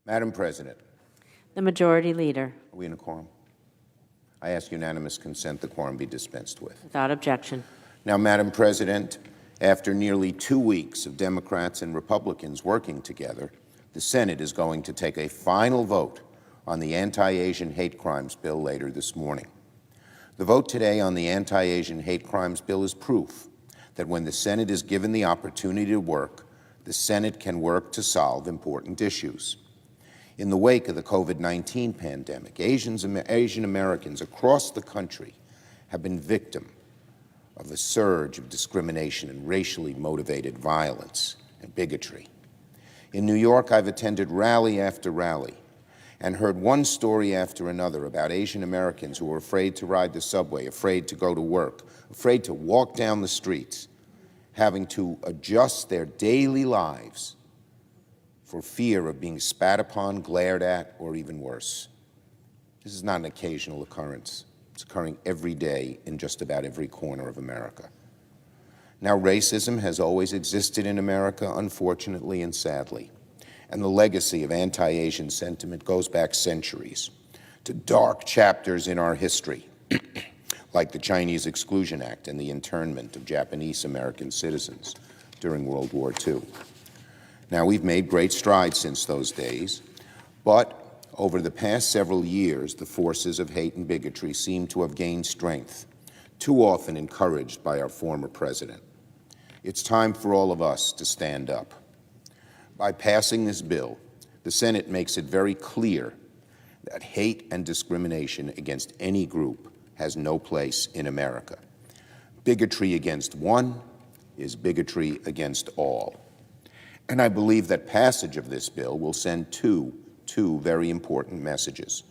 Madam President, The Majority Leader. are we in a quorum? I ask unanimous consent the quorum be dispensed with. Without objection. Now, Madam President, after nearly 2 weeks of Democrats and Republicans working together, the Senate is going to take a final vote on the anti-Asian hate crimes bill later this morning. The vote today on the anti-Asian hate crimes bill is proof that when the Senate is given the opportunity to work, the Senate can work to solve important issues. In the wake of the COVID-19 pandemic, Asian Americans across the country have been victim of a surge of discrimination and racially motivated violence and bigotry. In New York, I've attended rally after rally and heard one story after another about Asian Americans who were afraid to ride the subway, afraid to go to work, afraid to walk down the streets, having to adjust their daily lives for fear of being spat upon, glared at, or even worse. This is not an occasional occurrence. It's occurring every day in just about every corner of America. Now, racism has always existed in America, unfortunately and sadly, and the legacy of anti-Asian sentiment goes back centuries to dark chapters in our history, like the Chinese Exclusion Act and the internment of Japanese American citizens during World War II. Now, we've made great strides since those days, but over the past several years, the forces of hate and bigotry seem to have gained strength, too often encouraged by our former president. It's time for all of us to stand up. By passing this bill, the Senate makes it very clear that hate and discrimination against any group has no place in America. Bigotry against one is bigotry against all. And I believe that passage of this bill will send two very important messages.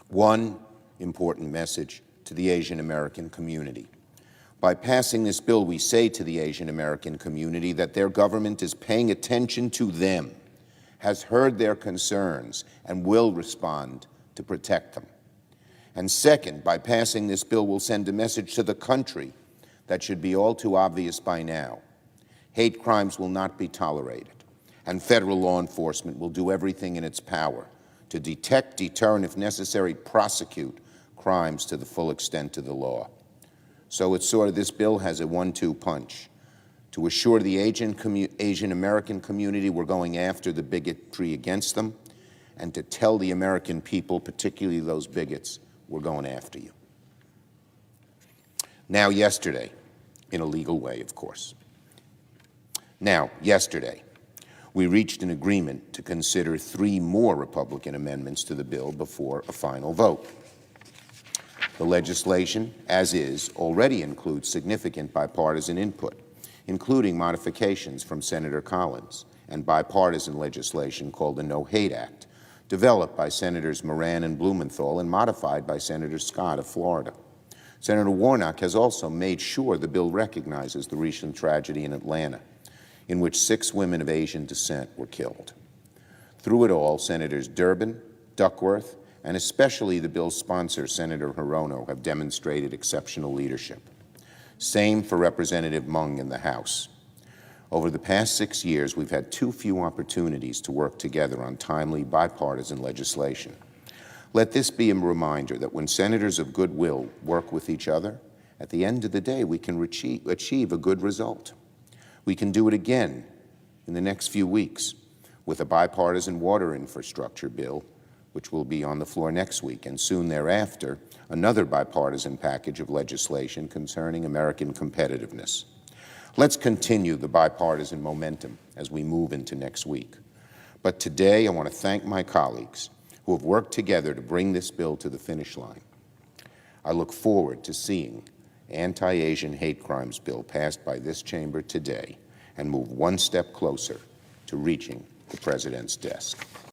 One important message to the Asian American community. By passing this bill, we say to the Asian American community that their government is paying attention to them, has heard their concerns, and will respond to protect them. And second, by passing this bill, we'll send a message to the country that should be all too obvious by now. Hate crimes will not be tolerated, and federal law enforcement will do everything in its power to detect, deter, and if necessary, prosecute crimes to the full extent of the law. So it's sort of, this bill has a 1-2 punch. To assure the Asian American community we're going after the bigotry against them, and to tell the American people, particularly those bigots, we're going after you. Now, yesterday, in a legal way, of course. Now, yesterday, we reached an agreement to consider 3 more Republican amendments to the bill before a final vote. The legislation, as is, already includes significant bipartisan input, including modifications from Senator Collins and bipartisan legislation called the No Hate Act, developed by Senators Moran and Blumenthal and modified by Senator Scott of Florida. Senator Warnock has also made sure the bill recognizes the recent tragedy in Atlanta, in which 6 women of Asian descent were killed. Through it all, Senators Durbin, Duckworth, and especially the bill's sponsor, Senator Hirono, have demonstrated exceptional leadership. Same for Representative Mung in the House. Over the past 6 years, we've had too few opportunities to work together on timely bipartisan legislation. Let this be a reminder that when senators of goodwill work with each other, at the end of the day, we can achieve a good result. We can do it again in the next few weeks with a bipartisan water infrastructure bill, which will be on the floor next week, and soon thereafter, another bipartisan package of legislation concerning American competitiveness. Let's continue the bipartisan momentum as we move into next week. But today, I want to thank my colleagues who have worked together to bring this bill to the finish line. I look forward to seeing anti-Asian hate crimes bill passed by this chamber today and move one step closer to reaching the President's desk.